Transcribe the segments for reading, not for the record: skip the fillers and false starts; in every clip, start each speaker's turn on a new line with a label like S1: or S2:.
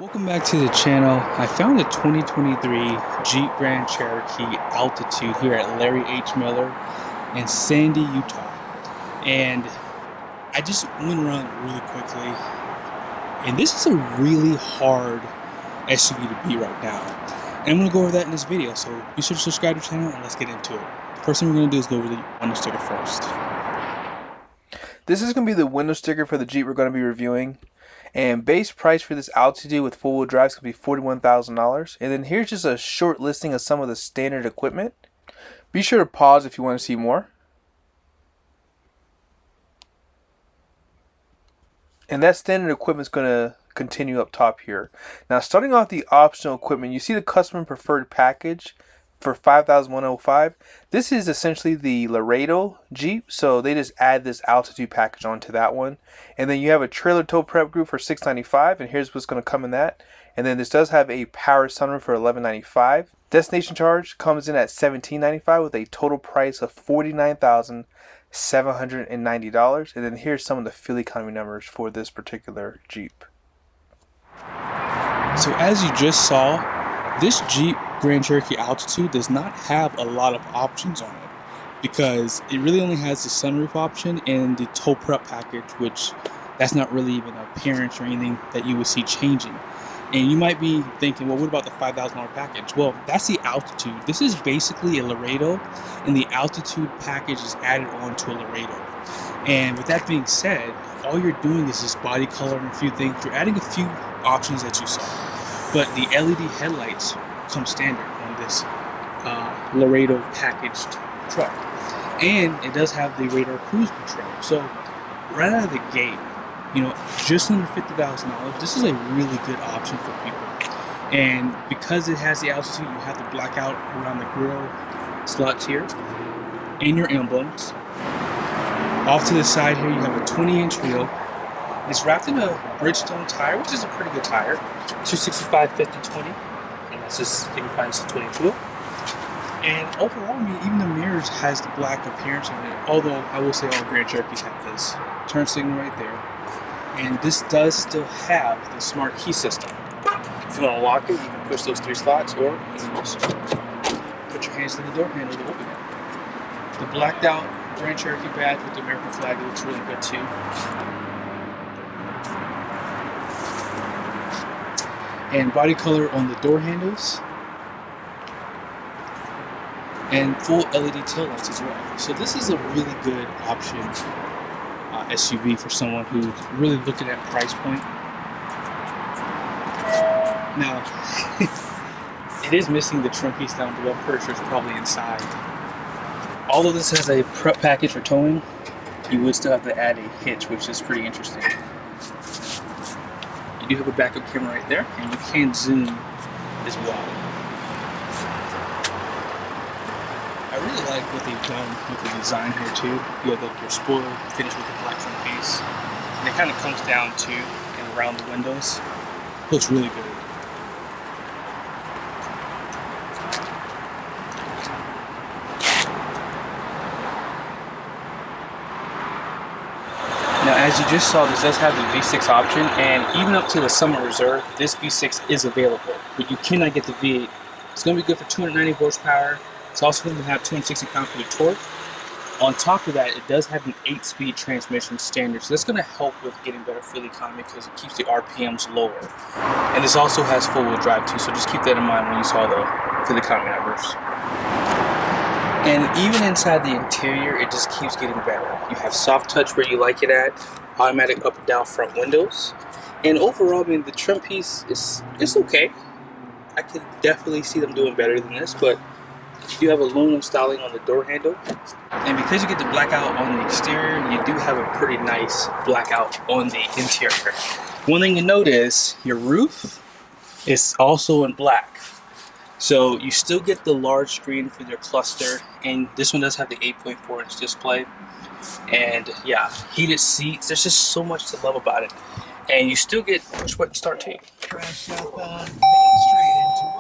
S1: Welcome back to the channel. I found a 2023 Jeep Grand Cherokee Altitude here at Larry H. Miller in Sandy, Utah. And I just went around it really quickly. And this is a really hard SUV to beat right now. And I'm going to go over that in this video. So be sure to subscribe to the channel and let's get into it. The first thing we're going to do is go over the window sticker first.
S2: This is going to be the window sticker for the Jeep we're going to be reviewing. And base price for this Altitude with four-wheel drive is going to be $41,000. And then here's just a short listing of some of the standard equipment. Be sure to pause if you want to see more. And that standard equipment is going to continue up top here. Now, starting off the optional equipment, you see the customer preferred package for $5,105. This is essentially the Laredo Jeep, so they just add this Altitude package onto that one. And then you have a trailer tow prep group for $695, and here's what's going to come in that. And then this does have a power sunroof for $1195. Destination charge comes in at $1795 with a total price of $49,790. And then here's some of the fuel economy numbers for this particular Jeep.
S1: So as you just saw, this Jeep Grand Cherokee Altitude does not have a lot of options on it because it really only has the sunroof option and the tow prep package, which that's not really even an appearance or anything that you would see changing. And you might be thinking, well, what about the $5,000 package? Well, that's the Altitude. This is basically a Laredo, and the Altitude package is added on to a Laredo. And with that being said, all you're doing is just body color and a few things. You're adding a few options that you saw. But the LED headlights come standard on this Laredo packaged truck. And it does have the radar cruise control. So right out of the gate, just under $50,000, this is a really good option for people. And because it has the Altitude, you have the blackout around the grille slots here and your emblems. Off to the side here, you have a 20-inch wheel. It's wrapped in a Bridgestone tire, which is a pretty good tire. 265/50/20, and that's just, you can find it's a 20-inch wheel. And overall, even the mirrors has the black appearance on it, although I will say all Grand Cherokees have this turn signal right there. And this does still have the smart key system. If you want to lock it, you can push those 3 slots, or you can just put your hands to the door handle to open it. The blacked out Grand Cherokee badge with the American flag looks really good too. And body color on the door handles, and full LED taillights as well. So this is a really good option SUV for someone who's really looking at price point. Now, it is missing the trunk piece down below. I'm pretty sure it's probably inside. Although this has a prep package for towing, you would still have to add a hitch, which is pretty interesting. You do have a backup camera right there, and you can zoom as well. I really like what they've done with the design here too. You have like your spoiler finished with the black front piece, and it kind of comes down to and around the windows. Looks really good. Now, as you just saw, this does have the V6 option, and even up to the Summer Reserve, this V6 is available, but you cannot get the V8. It's going to be good for 290 horsepower. It's also going to have 260 pound-feet of torque. On top of that, it does have an 8-speed transmission standard, so that's going to help with getting better fuel economy because it keeps the RPMs lower. And this also has four-wheel drive too, so just keep that in mind when you saw the fuel economy numbers. And even inside the interior, it just keeps getting better. You have soft touch where you like it at, automatic up and down front windows. And overall, the trim piece is okay. I could definitely see them doing better than this, but you have aluminum styling on the door handle. And because you get the blackout on the exterior, you do have a pretty nice blackout on the interior. One thing to note is your roof is also in black. So you still get the large screen for your cluster, and this one does have the 8.4-inch display. And yeah, heated seats. There's just so much to love about it. And you still get push button start too.
S3: Crash up on Main Street into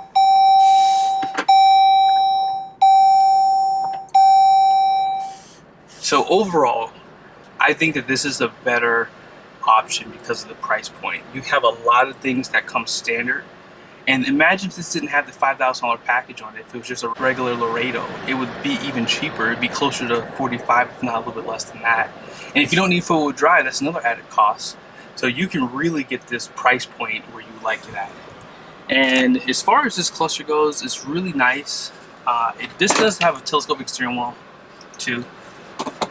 S1: So overall, I think that this is a better option because of the price point. You have a lot of things that come standard. And imagine if this didn't have the $5,000 package on it. If it was just a regular Laredo, it would be even cheaper. It'd be closer to $45, if not a little bit less than that. And if you don't need four-wheel drive, that's another added cost. So you can really get this price point where you like it at. And as far as this cluster goes, it's really nice. This does have a telescopic steering wheel too.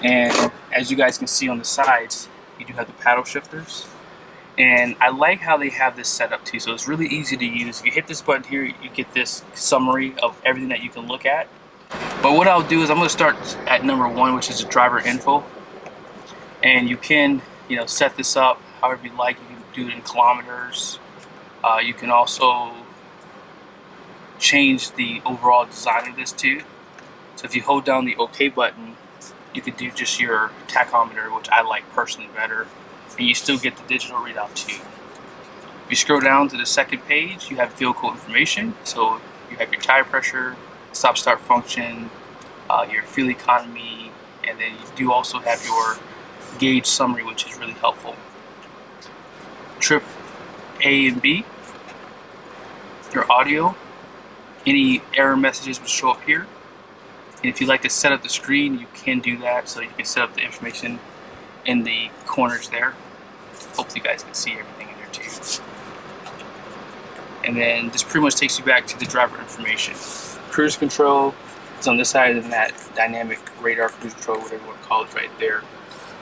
S1: And as you guys can see on the sides, you do have the paddle shifters. And I like how they have this set up too, so it's really easy to use. If you hit this button here, you get this summary of everything that you can look at. But what I'll do is I'm going to start at number 1, which is the driver info. And you can, set this up however you like. You can do it in kilometers. You can also change the overall design of this too. So if you hold down the OK button, you could do just your tachometer, which I like personally better. And you still get the digital readout too. If you scroll down to the second page, you have vehicle information. So you have your tire pressure, stop-start function, your fuel economy, and then you do also have your gauge summary, which is really helpful. Trip A and B, your audio, any error messages will show up here. And if you like to set up the screen, you can do that. So you can set up the information in the corners there. Hopefully you guys can see everything in there too. And then this pretty much takes you back to the driver information. Cruise control is on this side, and that dynamic radar cruise control, whatever you want to call it, right there.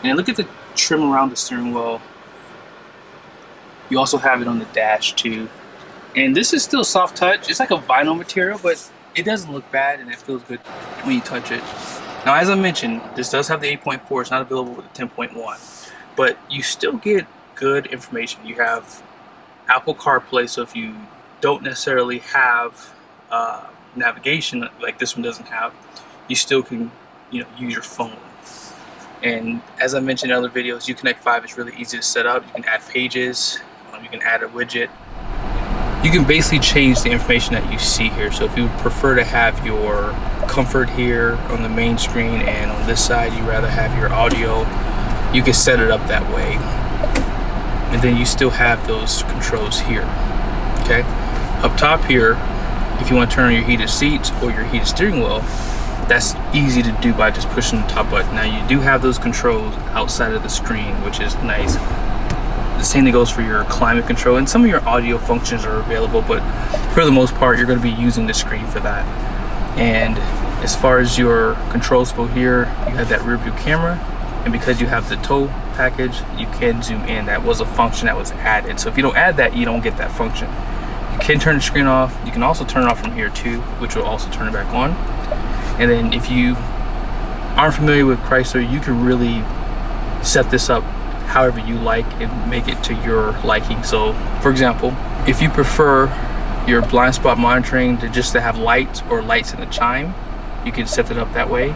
S1: And look at the trim around the steering wheel. You also have it on the dash too. And this is still soft touch. It's like a vinyl material, but it doesn't look bad and it feels good when you touch it. Now, as I mentioned, this does have the 8.4. It's not available with the 10.1, but you still get good information. You have Apple CarPlay, so if you don't necessarily have navigation like this one doesn't have, you still can, use your phone. And as I mentioned in other videos, Uconnect 5 is really easy to set up. You can add pages, you can add a widget. You can basically change the information that you see here. So if you prefer to have your comfort here on the main screen, and on this side you rather have your audio, you can set it up that way. And then you still have those controls here. Okay, up top here, if you want to turn on your heated seats or your heated steering wheel, that's easy to do by just pushing the top button. Now you do have those controls outside of the screen, which is nice. The same thing goes for your climate control, and some of your audio functions are available, but for the most part you're going to be using the screen for that. And as far as your controls go here, you have that rear view camera, and because you have the tow package, you can zoom in. That was a function that was added, so if you don't add that, you don't get that function. You can turn the screen off. You can also turn it off from here too, which will also turn it back on. And then if you aren't familiar with Chrysler, you can really set this up however you like and make it to your liking. So for example, if you prefer your blind spot monitoring to have lights or lights in the chime, you can set it up that way.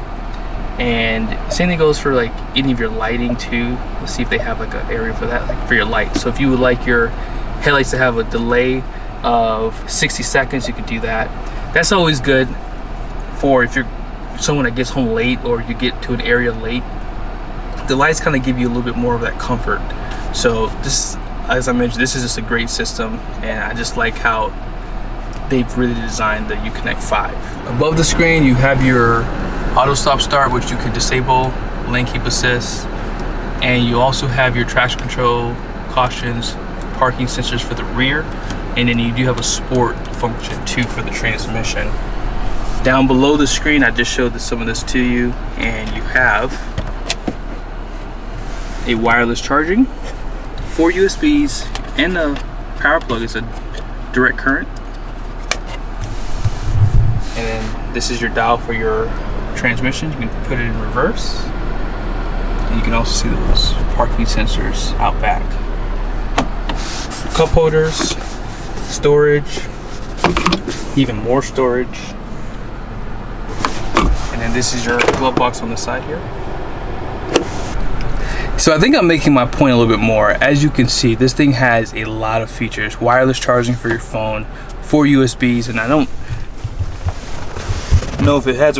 S1: And same thing goes for like any of your lighting too. Let's see if they have like an area for that, like for your lights. So if you would like your headlights to have a delay of 60 seconds, you could do that. That's always good for if you're someone that gets home late or you get to an area late. The lights kind of give you a little bit more of that comfort. So this, as I mentioned, this is just a great system, and I just like how they've really designed the Uconnect 5. Above the screen you have your auto stop start, which you can disable, lane keep assist, and you also have your traction control, cautions, parking sensors for the rear, and then you do have a sport function too for the transmission. Down below the screen, I just showed some of this to you, and you have a wireless charging, 4 USBs, and the power plug is a direct current. And then this is your dial for your transmission. You can put it in reverse. And you can also see those parking sensors out back. Cup holders, storage, even more storage. And then this is your glove box on the side here. So I think I'm making my point a little bit more. As you can see, this thing has a lot of features. Wireless charging for your phone, 4 USBs, and I don't know if it has,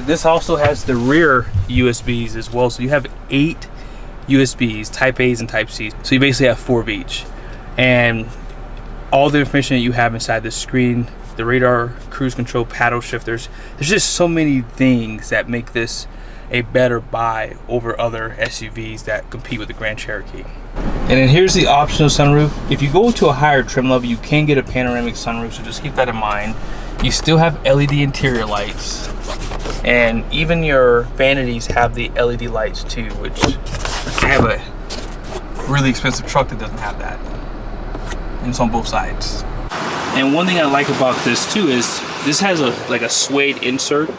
S1: this also has the rear USBs as well. So you have 8 USBs, Type A's and Type C's. So you basically have 4 of each. And all the information that you have inside the screen, the radar, cruise control, paddle shifters, there's just so many things that make this a better buy over other SUVs that compete with the Grand Cherokee. And then here's the optional sunroof. If you go to a higher trim level, you can get a panoramic sunroof, so just keep that in mind. You still have LED interior lights, and even your vanities have the LED lights too, which I have a really expensive truck that doesn't have that. And it's on both sides. And one thing I like about this too is this has like a suede insert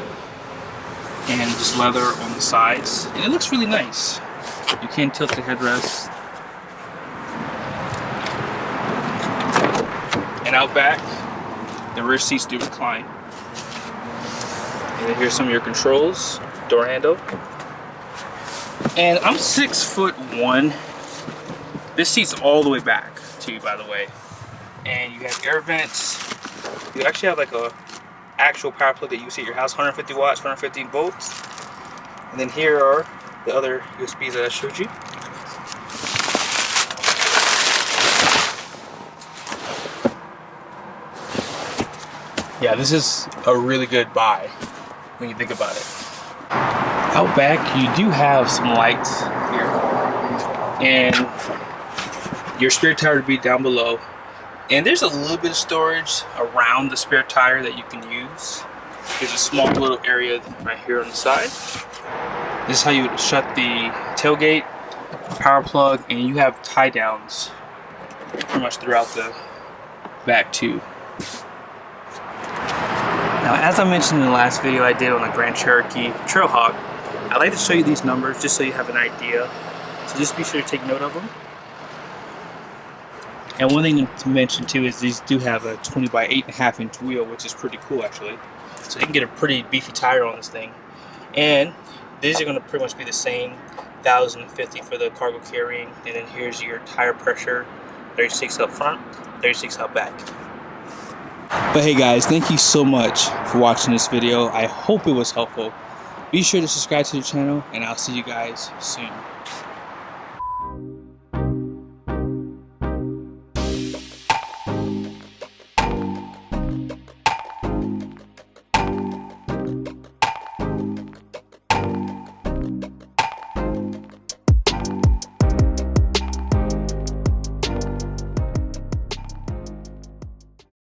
S1: and just leather on the sides, and it looks really nice. You can tilt the headrest. And out back, the rear seats do recline. And then here's some of your controls, door handle. And I'm 6'1". This seat's all the way back too, by the way. And you have air vents. You actually have like a actual power plug that you see at your house, 150 watts, 115 volts. And then here are the other USBs that I showed you. Yeah, this is a really good buy when you think about it. Out back, you do have some lights here, and your spare tire would be down below. And there's a little bit of storage around the spare tire that you can use. There's a small little area right here on the side. This is how you would shut the tailgate, power plug, and you have tie downs pretty much throughout the back too. Now, as I mentioned in the last video I did on the Grand Cherokee Trailhawk, I like to show you these numbers just so you have an idea. So just be sure to take note of them. And one thing to mention too is these do have a 20 by 8.5 inch wheel, which is pretty cool actually. So you can get a pretty beefy tire on this thing. And these are going to pretty much be the same, 1,050 for the cargo carrying. And then here's your tire pressure, 36 up front, 36 out back. But hey guys, thank you so much for watching this video. I hope it was helpful. Be sure to subscribe to the channel, and I'll see you guys soon.